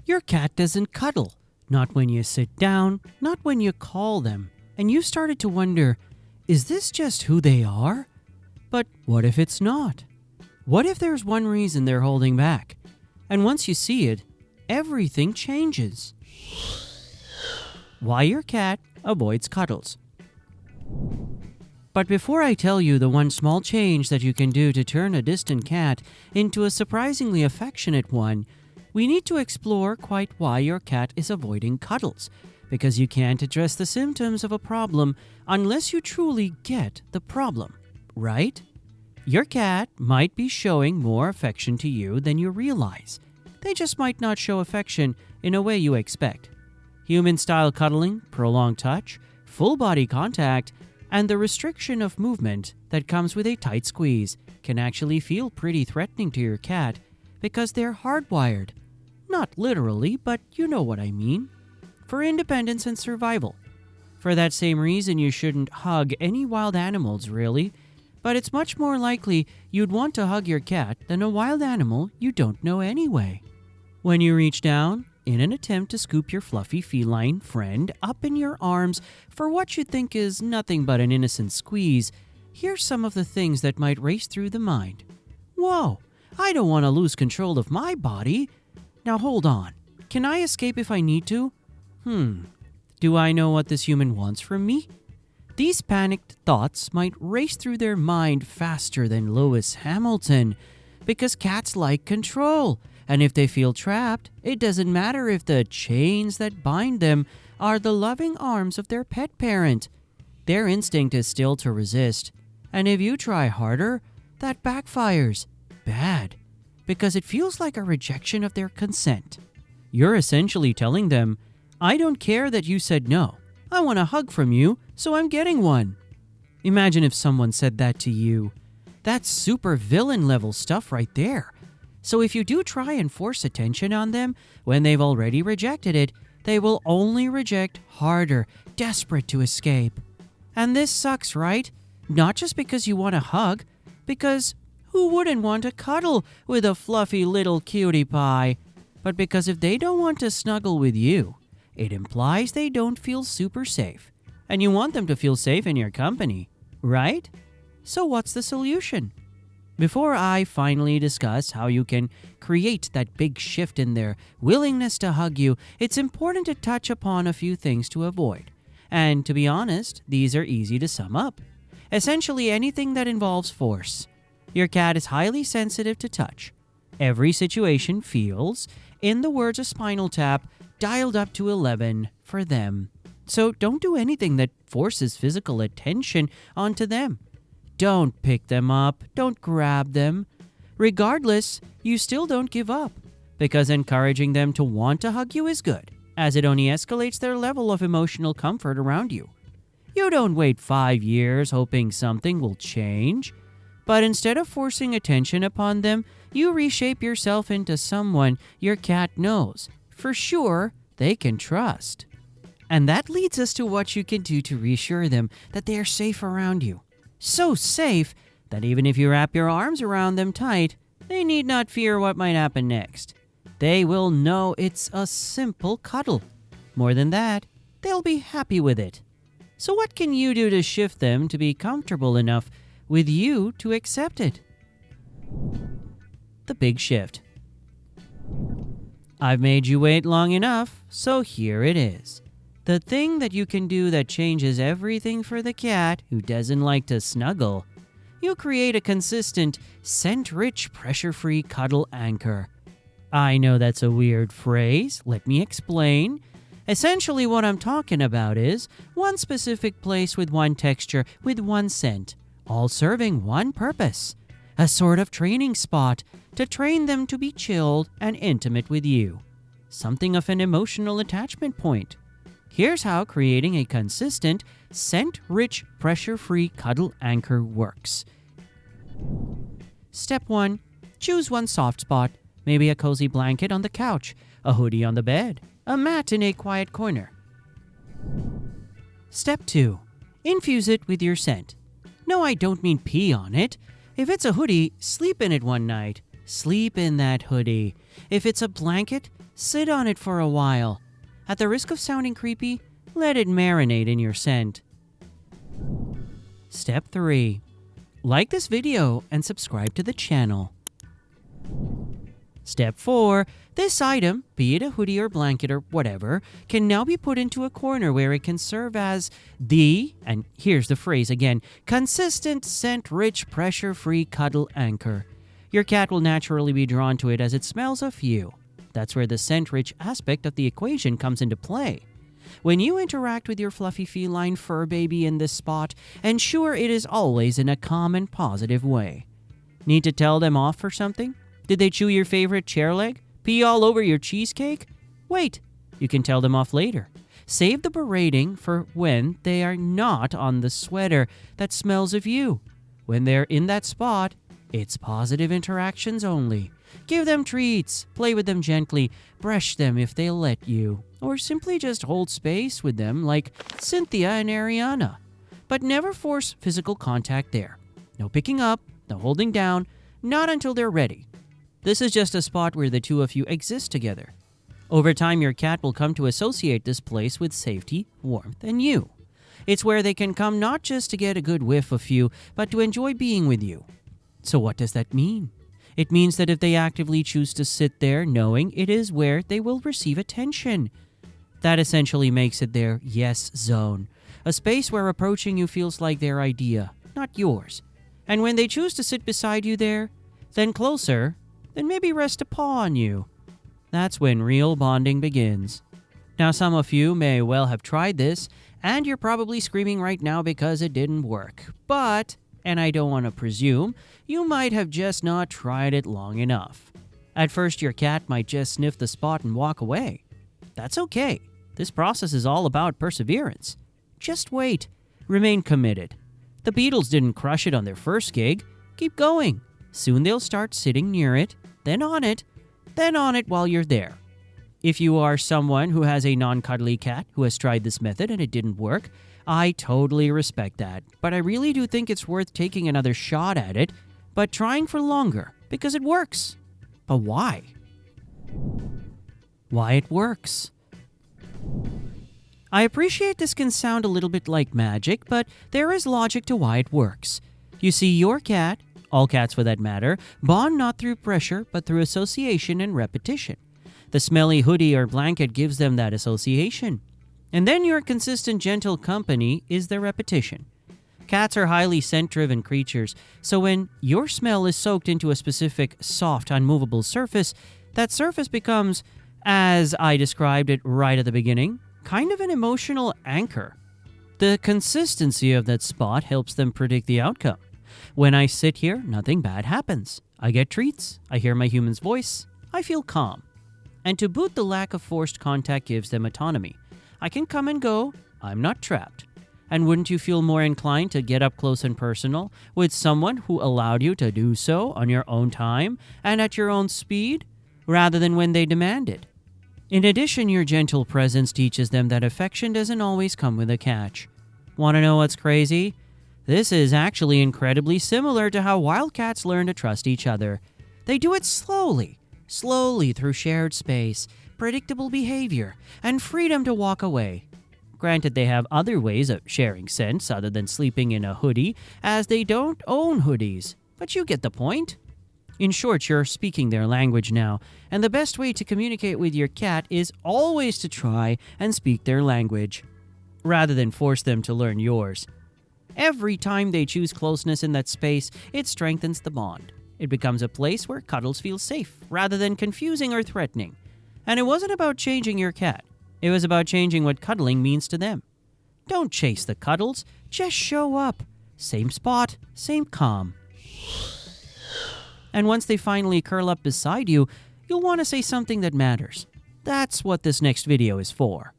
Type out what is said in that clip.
Your cat doesn't cuddle, not when you sit down, not when you call them, and you started to wonder, is this just who they are? But what if it's not? What if there's one reason they're holding back? And once you see it, everything changes. Why your cat avoids cuddles. But before I tell you the one small change that you can do to turn a distant cat into a surprisingly affectionate one, we need to explore quite why your cat is avoiding cuddles, because you can't address the symptoms of a problem unless you truly get the problem, right? Your cat might be showing more affection to you than you realize. They just might not show affection in a way you expect. Human-style cuddling, prolonged touch, full body contact, and the restriction of movement that comes with a tight squeeze can actually feel pretty threatening to your cat because they're hardwired. Not literally, but you know what I mean. For independence and survival. For that same reason, you shouldn't hug any wild animals, really. But it's much more likely you'd want to hug your cat than a wild animal you don't know anyway. When you reach down, in an attempt to scoop your fluffy feline friend up in your arms for what you think is nothing but an innocent squeeze, here's some of the things that might race through the mind. Whoa, I don't want to lose control of my body. Now hold on, can I escape if I need to? Do I know what this human wants from me? These panicked thoughts might race through their mind faster than Lewis Hamilton, because cats like control, and if they feel trapped, it doesn't matter if the chains that bind them are the loving arms of their pet parent. Their instinct is still to resist, and if you try harder, that backfires. Bad. Because it feels like a rejection of their consent. You're essentially telling them, I don't care that you said no. I want a hug from you, so I'm getting one. Imagine if someone said that to you. That's super villain level stuff right there. So if you do try and force attention on them when they've already rejected it, they will only reject harder, desperate to escape. And this sucks, right? Not just because you want a hug, because who wouldn't want to cuddle with a fluffy little cutie pie? But because if they don't want to snuggle with you, it implies they don't feel super safe. And you want them to feel safe in your company, right? So what's the solution? Before I finally discuss how you can create that big shift in their willingness to hug you, it's important to touch upon a few things to avoid. And to be honest, these are easy to sum up. Essentially anything that involves force. Your cat is highly sensitive to touch. Every situation feels, in the words of Spinal Tap, dialed up to 11 for them. So don't do anything that forces physical attention onto them. Don't pick them up, don't grab them. Regardless, you still don't give up, because encouraging them to want to hug you is good, as it only escalates their level of emotional comfort around you. You don't wait 5 years hoping something will change. But instead of forcing attention upon them, you reshape yourself into someone your cat knows, for sure, they can trust. And that leads us to what you can do to reassure them that they are safe around you. So safe that even if you wrap your arms around them tight, they need not fear what might happen next. They will know it's a simple cuddle. More than that, they'll be happy with it. So what can you do to shift them to be comfortable enough with you to accept it? The big shift. I've made you wait long enough, so here it is. The thing that you can do that changes everything for the cat who doesn't like to snuggle. You create a consistent, scent-rich, pressure-free cuddle anchor. I know that's a weird phrase. Let me explain. Essentially what I'm talking about is one specific place with one texture, with one scent, all serving one purpose. A sort of training spot to train them to be chilled and intimate with you. Something of an emotional attachment point. Here's how creating a consistent, scent-rich, pressure-free cuddle anchor works. Step 1. Choose one soft spot, maybe a cozy blanket on the couch, a hoodie on the bed, a mat in a quiet corner. Step 2. Infuse it with your scent. No, I don't mean pee on it. If it's a hoodie, sleep in it one night. sleep in that hoodie. If it's a blanket, sit on it for a while. At the risk of sounding creepy, let it marinate in your scent. Step 3. Like this video and subscribe to the channel. Step 4. This item, be it a hoodie or blanket or whatever, can now be put into a corner where it can serve as the, and here's the phrase again, consistent, scent-rich, pressure-free cuddle anchor. Your cat will naturally be drawn to it as it smells of you. That's where the scent-rich aspect of the equation comes into play. When you interact with your fluffy feline fur baby in this spot, ensure it is always in a calm and positive way. Need to tell them off for something? Did they chew your favorite chair leg? Pee all over your cheesecake? Wait, you can tell them off later. Save the berating for when they are not on the sweater that smells of you. When they're in that spot, it's positive interactions only. Give them treats, play with them gently, brush them if they'll let you, or simply just hold space with them like Cynthia and Ariana. But never force physical contact there. No picking up, no holding down, not until they're ready. This is just a spot where the two of you exist together. Over time, your cat will come to associate this place with safety, warmth, and you. It's where they can come not just to get a good whiff of you, but to enjoy being with you. So what does that mean? It means that if they actively choose to sit there knowing it is where they will receive attention, that essentially makes it their yes zone, a space where approaching you feels like their idea, not yours. And when they choose to sit beside you there, then closer, then maybe rest a paw on you. That's when real bonding begins. Now, some of you may well have tried this, and you're probably screaming right now because it didn't work. But, and I don't want to presume, you might have just not tried it long enough. At first, your cat might just sniff the spot and walk away. That's okay. This process is all about perseverance. Just wait. Remain committed. The Beatles didn't crush it on their first gig. Keep going. Soon they'll start sitting near it, then on it while you're there. If you are someone who has a non-cuddly cat who has tried this method and it didn't work, I totally respect that. But I really do think it's worth taking another shot at it, but trying for longer, because it works. But why? Why it works. I appreciate this can sound a little bit like magic, but there is logic to why it works. You see, your cat, all cats for that matter, bond not through pressure, but through association and repetition. The smelly hoodie or blanket gives them that association. And then your consistent, gentle company is their repetition. Cats are highly scent-driven creatures, so when your smell is soaked into a specific, soft, unmovable surface, that surface becomes, as I described it right at the beginning, kind of an emotional anchor. The consistency of that spot helps them predict the outcome. When I sit here, nothing bad happens. I get treats, I hear my human's voice, I feel calm. And to boot, the lack of forced contact gives them autonomy. I can come and go, I'm not trapped. And wouldn't you feel more inclined to get up close and personal with someone who allowed you to do so on your own time and at your own speed, rather than when they demanded? In addition, your gentle presence teaches them that affection doesn't always come with a catch. Want to know what's crazy? This is actually incredibly similar to how wild cats learn to trust each other. They do it slowly through shared space, predictable behavior, and freedom to walk away. Granted, they have other ways of sharing scents other than sleeping in a hoodie, as they don't own hoodies, but you get the point. In short, you're speaking their language now, and the best way to communicate with your cat is always to try and speak their language, rather than force them to learn yours. Every time they choose closeness in that space, it strengthens the bond. It becomes a place where cuddles feel safe, rather than confusing or threatening. And it wasn't about changing your cat. It was about changing what cuddling means to them. Don't chase the cuddles, just show up. Same spot, same calm. And once they finally curl up beside you, you'll want to say something that matters. That's what this next video is for.